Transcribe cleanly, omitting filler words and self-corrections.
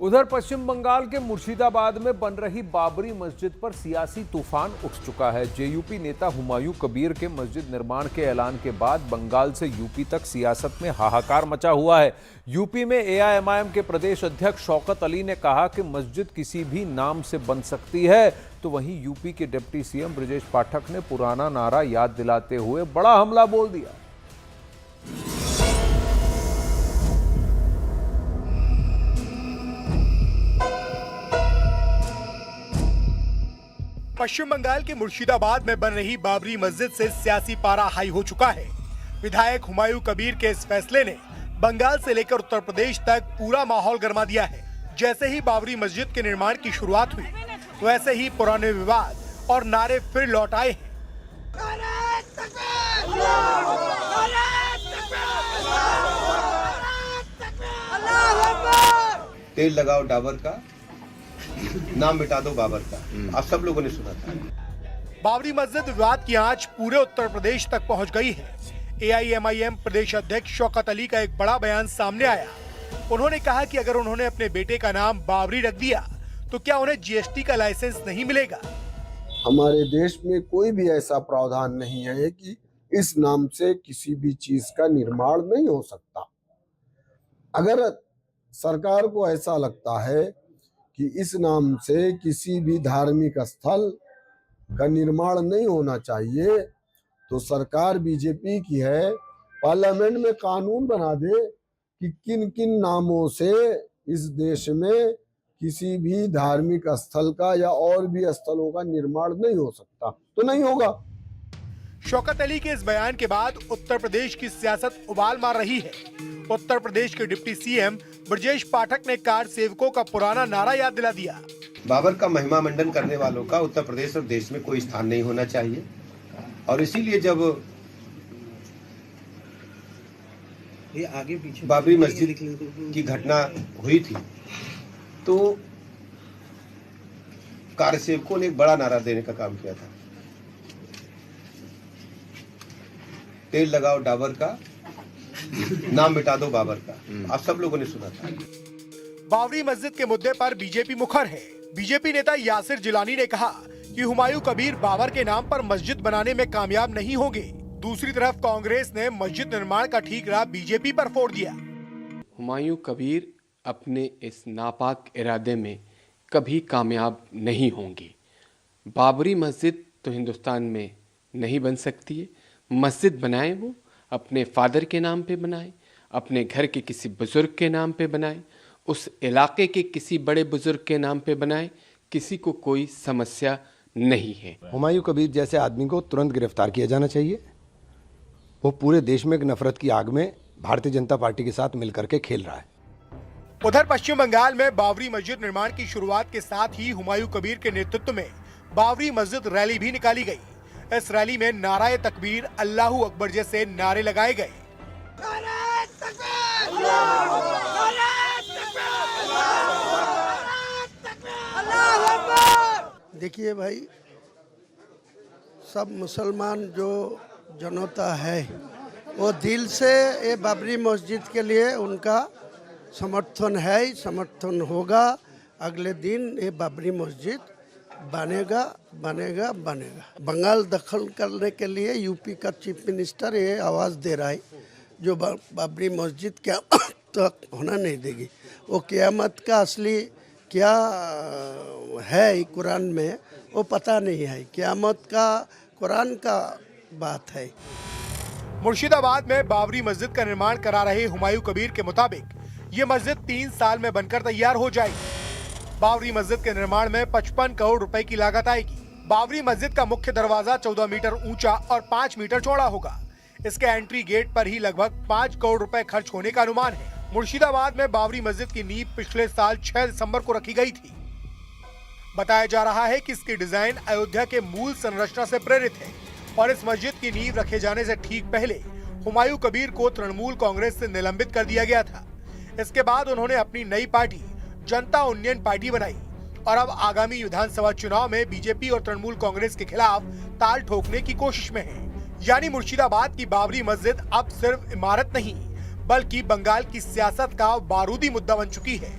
उधर पश्चिम बंगाल के मुर्शिदाबाद में बन रही बाबरी मस्जिद पर सियासी तूफान उठ चुका है। जेयूपी नेता हुमायूं कबीर के मस्जिद निर्माण के ऐलान के बाद बंगाल से यूपी तक सियासत में हाहाकार मचा हुआ है। यूपी में एआईएमआईएम के प्रदेश अध्यक्ष शौकत अली ने कहा कि मस्जिद किसी भी नाम से बन सकती है, तो वहीं यूपी के डिप्टी सीएम ब्रजेश पाठक ने पुराना नारा याद दिलाते हुए बड़ा हमला बोल दिया। पश्चिम बंगाल के मुर्शिदाबाद में बन रही बाबरी मस्जिद से सियासी पारा हाई हो चुका है। विधायक हुमायूं कबीर के इस फैसले ने बंगाल से लेकर उत्तर प्रदेश तक पूरा माहौल गर्मा दिया है। जैसे ही बाबरी मस्जिद के निर्माण की शुरुआत हुई, वैसे ही पुराने विवाद और नारे फिर लौट आए हैं। तेल लगाओ डाबर का, नाम मिटा दो बाबर का। आप सब लोगों ने सुना था। बाबरी मस्जिद विवाद की आंच पूरे उत्तर प्रदेश तक पहुंच गई है। एआईएमआईएम प्रदेश अध्यक्ष शौकत अली का एक बड़ा बयान सामने आया। उन्होंने कहा कि अगर उन्होंने अपने बेटे का नाम बाबरी रख दिया तो क्या उन्हें जीएसटी का लाइसेंस नहीं मिलेगा। हमारे देश में कोई भी ऐसा प्रावधान नहीं है कि इस नाम से किसी भी चीज का निर्माण नहीं हो सकता। अगर सरकार को ऐसा लगता है कि इस नाम से किसी भी धार्मिक स्थल का निर्माण नहीं होना चाहिए, तो सरकार बीजेपी की है, पार्लियामेंट में कानून बना दे कि किन किन नामों से इस देश में किसी भी धार्मिक स्थल का या और भी स्थलों का निर्माण नहीं हो सकता, तो नहीं होगा। शौकत अली के इस बयान के बाद उत्तर प्रदेश की सियासत उबाल मार रही है। उत्तर प्रदेश के डिप्टी सीएम ब्रजेश पाठक ने कार सेवकों का पुराना नारा याद दिला दिया। बाबर का महिमा मंडन करने वालों का उत्तर प्रदेश और देश में कोई स्थान नहीं होना चाहिए, और इसीलिए जब ये आगे पीछे बाबरी मस्जिद की घटना हुई थी, तो कार सेवकों ने एक बड़ा नारा देने का काम किया था। तेल लगाओ डाबर का, नाम मिटा दो बाबर का। आप सब लोगों ने सुना था। बाबरी मस्जिद के मुद्दे पर बीजेपी मुखर है। बीजेपी नेता यासिर जिलानी ने कहा कि हुमायूं कबीर बाबर के नाम पर मस्जिद बनाने में कामयाब नहीं होंगे। दूसरी तरफ कांग्रेस ने मस्जिद निर्माण का ठीकरा बीजेपी पर फोड़ दिया। हुमायूं कबीर अपने इस नापाक इरादे में कभी कामयाब नहीं होंगे। बाबरी मस्जिद तो हिंदुस्तान में नहीं बन सकती है। मस्जिद बनाएं वो अपने फादर के नाम पे बनाएं, अपने घर के किसी बुजुर्ग के नाम पे बनाएं, उस इलाके के किसी बड़े बुजुर्ग के नाम पे बनाएं, किसी को कोई समस्या नहीं है। हुमायूं कबीर जैसे आदमी को तुरंत गिरफ्तार किया जाना चाहिए। वो पूरे देश में एक नफरत की आग में भारतीय जनता पार्टी के साथ मिलकर के खेल रहा है। उधर पश्चिम बंगाल में बाबरी मस्जिद निर्माण की शुरुआत के साथ ही हुमायूं कबीर के नेतृत्व में बाबरी मस्जिद रैली भी निकाली गई। इस रैली में नाराए तकबीर, अल्लाहू अकबर जैसे नारे लगाए गए। देखिए भाई, सब मुसलमान जो जनता है वो दिल से ये बाबरी मस्जिद के लिए उनका समर्थन है, समर्थन होगा। अगले दिन ये बाबरी मस्जिद बनेगा बनेगा बनेगा। बंगाल दखल करने के लिए यूपी का चीफ मिनिस्टर ये आवाज़ दे रहा है, जो बाबरी मस्जिद क्या तक होना नहीं देगी। वो क़यामत का असली क्या है कुरान में वो पता नहीं है। क़यामत का कुरान का बात है। मुर्शिदाबाद में बाबरी मस्जिद का निर्माण करा रहे हुमायूं कबीर के मुताबिक ये मस्जिद 3 साल में बनकर तैयार हो जाएगी। बाबरी मस्जिद के निर्माण में 55 करोड़ रुपए की लागत आएगी। बाबरी मस्जिद का मुख्य दरवाजा 14 मीटर ऊंचा और 5 मीटर चौड़ा होगा। इसके एंट्री गेट पर ही लगभग 5 करोड़ रुपए खर्च होने का अनुमान है। मुर्शिदाबाद में बाबरी मस्जिद की नींव पिछले साल 6 दिसंबर को रखी गई थी। बताया जा रहा है कि इसकी डिजाइन अयोध्या के मूल संरचना से प्रेरित है और इस मस्जिद की नींव रखे जाने से ठीक पहले हुमायूं कबीर को तृणमूल कांग्रेस से निलंबित कर दिया गया था। इसके बाद उन्होंने अपनी नई पार्टी जनता यूनियन पार्टी बनाई और अब आगामी विधानसभा चुनाव में बीजेपी और तृणमूल कांग्रेस के खिलाफ ताल ठोकने की कोशिश में है। यानी मुर्शिदाबाद की बाबरी मस्जिद अब सिर्फ इमारत नहीं बल्कि बंगाल की सियासत का बारूदी मुद्दा बन चुकी है।